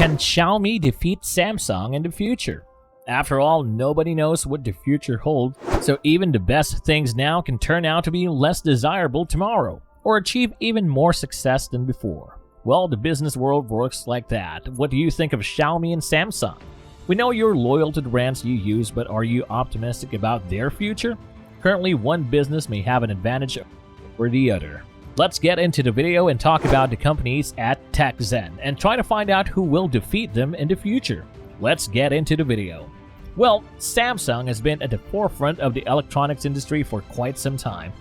Can Xiaomi defeat Samsung in the future? After all, nobody knows what the future holds, so even the best things now can turn out to be less desirable tomorrow, or achieve even more success than before. Well, the business world works like that. What do you think of Xiaomi and Samsung? We know you're loyal to the brands you use, but are you optimistic about their future? Currently, one business may have an advantage over the other. Let's get into the video and talk about the companies at TechZen and try to find out who will defeat them in the future. Let's get into the video. Well, Samsung has been at the forefront of the electronics industry for quite some time.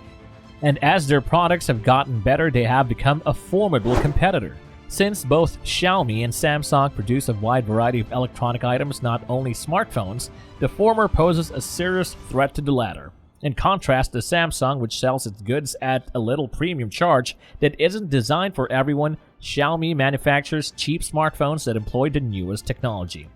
And as their products have gotten better, they have become a formidable competitor. Since both Xiaomi and Samsung produce a wide variety of electronic items, not only smartphones, the former poses a serious threat to the latter. In contrast to Samsung, which sells its goods at a little premium charge that isn't designed for everyone, Xiaomi manufactures cheap smartphones that employ the newest technology.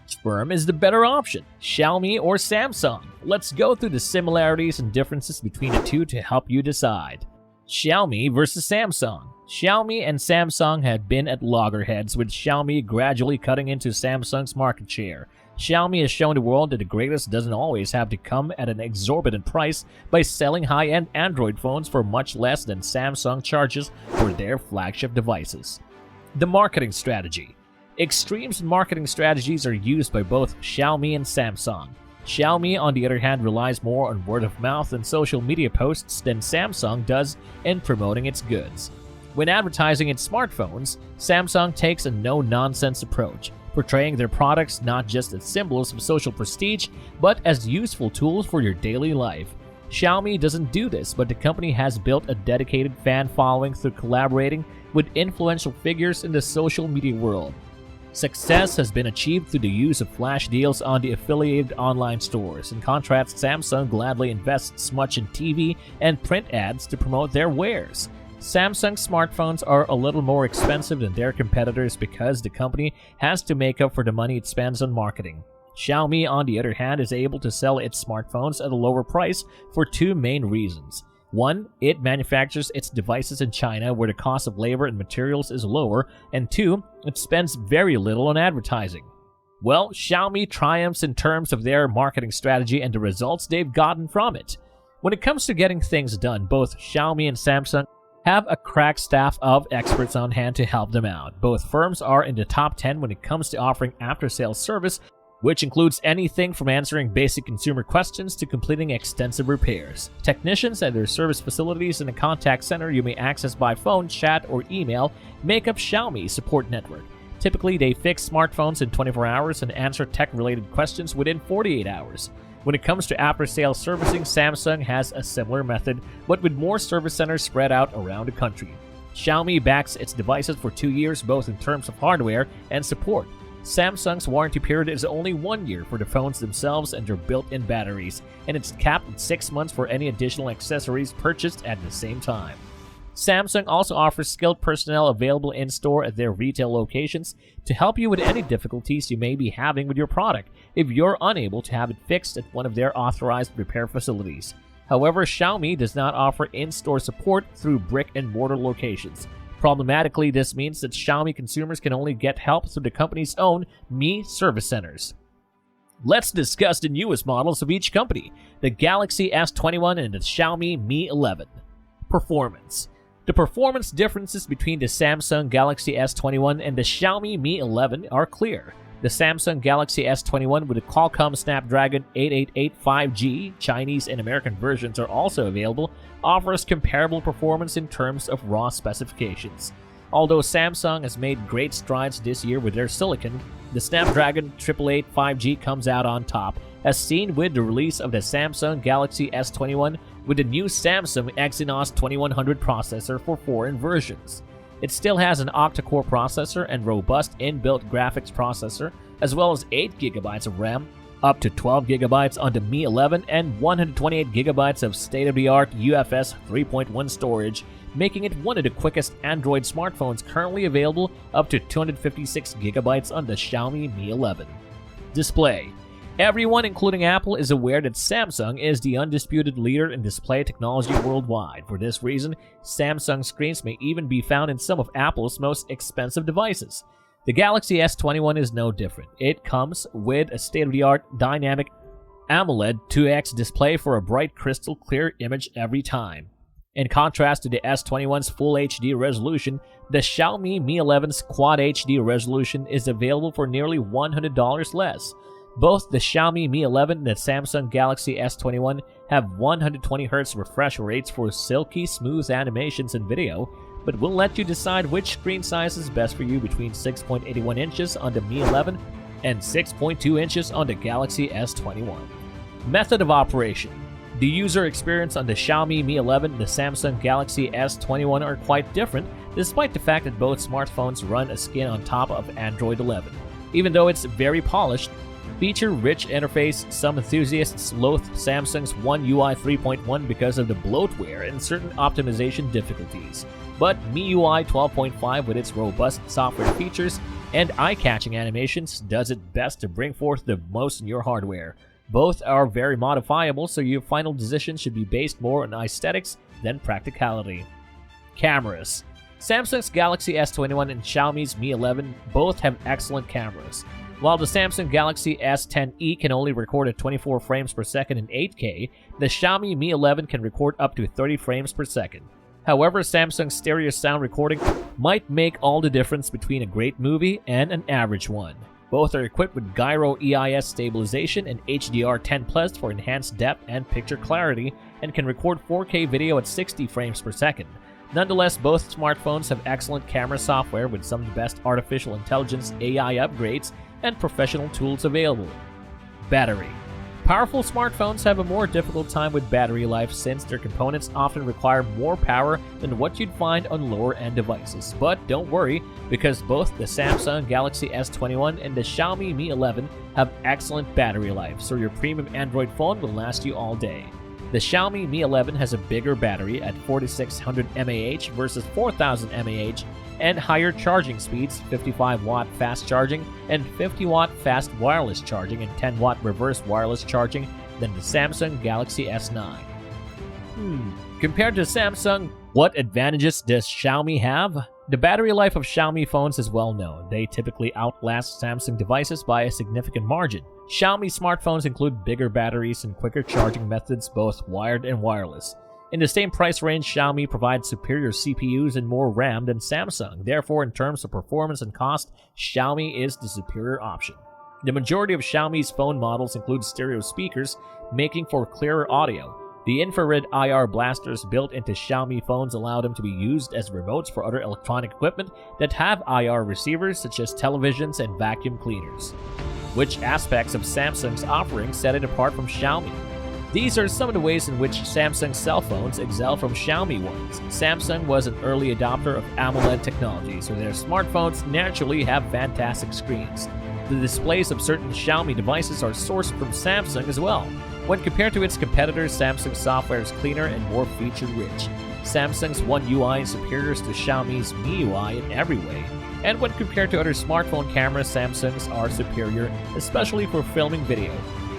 Which firm is the better option, Xiaomi or Samsung? Let's go through the similarities and differences between the two to help you decide. Xiaomi versus Samsung. Xiaomi and Samsung had been at loggerheads, with Xiaomi gradually cutting into Samsung's market share. Xiaomi has shown the world that the greatest doesn't always have to come at an exorbitant price by selling high-end Android phones for much less than Samsung charges for their flagship devices. The marketing strategy. Extreme marketing strategies are used by both Xiaomi and Samsung. Xiaomi, on the other hand, relies more on word of mouth and social media posts than Samsung does in promoting its goods. When advertising its smartphones, Samsung takes a no-nonsense approach, portraying their products not just as symbols of social prestige, but as useful tools for your daily life. Xiaomi doesn't do this, but the company has built a dedicated fan following through collaborating with influential figures in the social media world. Success has been achieved through the use of flash deals on the affiliated online stores. In contrast, Samsung gladly invests much in TV and print ads to promote their wares. Samsung smartphones are a little more expensive than their competitors because the company has to make up for the money it spends on marketing. Xiaomi, on the other hand, is able to sell its smartphones at a lower price for two main reasons. One, it manufactures its devices in China, where the cost of labor and materials is lower, and two, it spends very little on advertising. Well, Xiaomi triumphs in terms of their marketing strategy and the results they've gotten from it. When it comes to getting things done, both Xiaomi and Samsung have a crack staff of experts on hand to help them out. Both firms are in the top 10 when it comes to offering after-sales service, which includes anything from answering basic consumer questions to completing extensive repairs. Technicians at their service facilities and a contact center you may access by phone, chat, or email make up Xiaomi's support network. Typically, they fix smartphones in 24 hours and answer tech-related questions within 48 hours. When it comes to after-sales servicing, Samsung has a similar method, but with more service centers spread out around the country. Xiaomi backs its devices for 2 years, both in terms of hardware and support. Samsung's warranty period is only 1 year for the phones themselves and their built-in batteries, and it's capped at 6 months for any additional accessories purchased at the same time. Samsung also offers skilled personnel available in-store at their retail locations to help you with any difficulties you may be having with your product if you're unable to have it fixed at one of their authorized repair facilities. However, Xiaomi does not offer in-store support through brick-and-mortar locations. Problematically, this means that Xiaomi consumers can only get help through the company's own Mi service centers. Let's discuss the newest models of each company, the Galaxy S21 and the Xiaomi Mi 11. Performance. The performance differences between the Samsung Galaxy S21 and the Xiaomi Mi 11 are clear. The Samsung Galaxy S21 with the Qualcomm Snapdragon 888 5G, Chinese and American versions are also available, offers comparable performance in terms of raw specifications. Although Samsung has made great strides this year with their silicon, the Snapdragon 888 5G comes out on top, as seen with the release of the Samsung Galaxy S21 with the new Samsung Exynos 2100 processor for foreign versions. It still has an octa-core processor and robust inbuilt graphics processor, as well as 8GB of RAM, up to 12GB on the Mi 11, and 128GB of state-of-the-art UFS 3.1 storage, making it one of the quickest Android smartphones currently available, up to 256GB on the Xiaomi Mi 11. Display. Everyone, including Apple, is aware that Samsung is the undisputed leader in display technology worldwide. For this reason, Samsung screens may even be found in some of Apple's most expensive devices. The Galaxy S21 is no different. It comes with a state-of-the-art dynamic AMOLED 2X display for a bright crystal clear image every time. In contrast to the S21's Full HD resolution, the Xiaomi Mi 11's Quad HD resolution is available for nearly $100 less. Both the Xiaomi Mi 11 and the Samsung Galaxy S21 have 120Hz refresh rates for silky smooth animations and video, but we'll let you decide which screen size is best for you between 6.81 inches on the Mi 11 and 6.2 inches on the Galaxy S21. Method of operation. The user experience on the Xiaomi Mi 11 and the Samsung Galaxy S21 are quite different, despite the fact that both smartphones run a skin on top of Android 11. Even though it's very polished, feature-rich interface, some enthusiasts loathe Samsung's One UI 3.1 because of the bloatware and certain optimization difficulties. But MIUI 12.5, with its robust software features and eye-catching animations, does it best to bring forth the most in your hardware. Both are very modifiable, so your final decision should be based more on aesthetics than practicality. Cameras. Samsung's Galaxy S21 and Xiaomi's Mi 11 both have excellent cameras. While the Samsung Galaxy S10e can only record at 24 frames per second in 8K, the Xiaomi Mi 11 can record up to 30 frames per second. However, Samsung's stereo sound recording might make all the difference between a great movie and an average one. Both are equipped with gyro EIS stabilization and HDR10+ for enhanced depth and picture clarity, and can record 4K video at 60 frames per second. Nonetheless, both smartphones have excellent camera software with some of the best artificial intelligence AI upgrades and professional tools available. Battery. Powerful smartphones have a more difficult time with battery life since their components often require more power than what you'd find on lower-end devices. But don't worry, because both the Samsung Galaxy S21 and the Xiaomi Mi 11 have excellent battery life, so your premium Android phone will last you all day. The Xiaomi Mi 11 has a bigger battery at 4600 mAh versus 4000 mAh, and higher charging speeds, 55-watt fast charging and 50-watt fast wireless charging and 10-watt reverse wireless charging than the Samsung Galaxy S9. Compared to Samsung, what advantages does Xiaomi have? The battery life of Xiaomi phones is well known. They typically outlast Samsung devices by a significant margin. Xiaomi smartphones include bigger batteries and quicker charging methods, both wired and wireless. In the same price range, Xiaomi provides superior CPUs and more RAM than Samsung. Therefore, in terms of performance and cost, Xiaomi is the superior option. The majority of Xiaomi's phone models include stereo speakers, making for clearer audio. The infrared IR blasters built into Xiaomi phones allow them to be used as remotes for other electronic equipment that have IR receivers, such as televisions and vacuum cleaners. Which aspects of Samsung's offering set it apart from Xiaomi? These are some of the ways in which Samsung cell phones excel from Xiaomi ones. Samsung was an early adopter of AMOLED technology, so their smartphones naturally have fantastic screens. The displays of certain Xiaomi devices are sourced from Samsung as well. When compared to its competitors, Samsung's software is cleaner and more feature-rich. Samsung's One UI is superior to Xiaomi's MIUI in every way. And when compared to other smartphone cameras, Samsung's are superior, especially for filming video.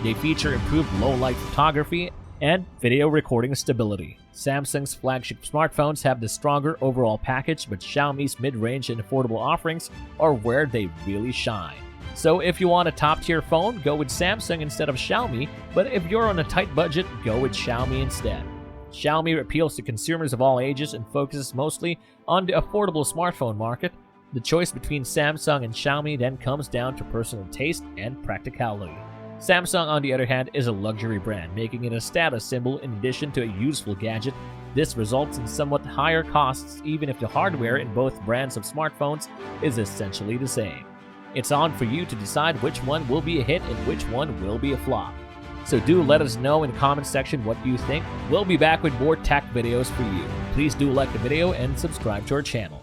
They feature improved low-light photography and video recording stability. Samsung's flagship smartphones have the stronger overall package, but Xiaomi's mid-range and affordable offerings are where they really shine. So if you want a top-tier phone, go with Samsung instead of Xiaomi, but if you're on a tight budget, go with Xiaomi instead. Xiaomi appeals to consumers of all ages and focuses mostly on the affordable smartphone market. The choice between Samsung and Xiaomi then comes down to personal taste and practicality. Samsung, on the other hand, is a luxury brand, making it a status symbol in addition to a useful gadget. This results in somewhat higher costs even if the hardware in both brands of smartphones is essentially the same. It's on for you to decide which one will be a hit and which one will be a flop. So do let us know in the comment section what you think. We'll be back with more tech videos for you. Please do like the video and subscribe to our channel.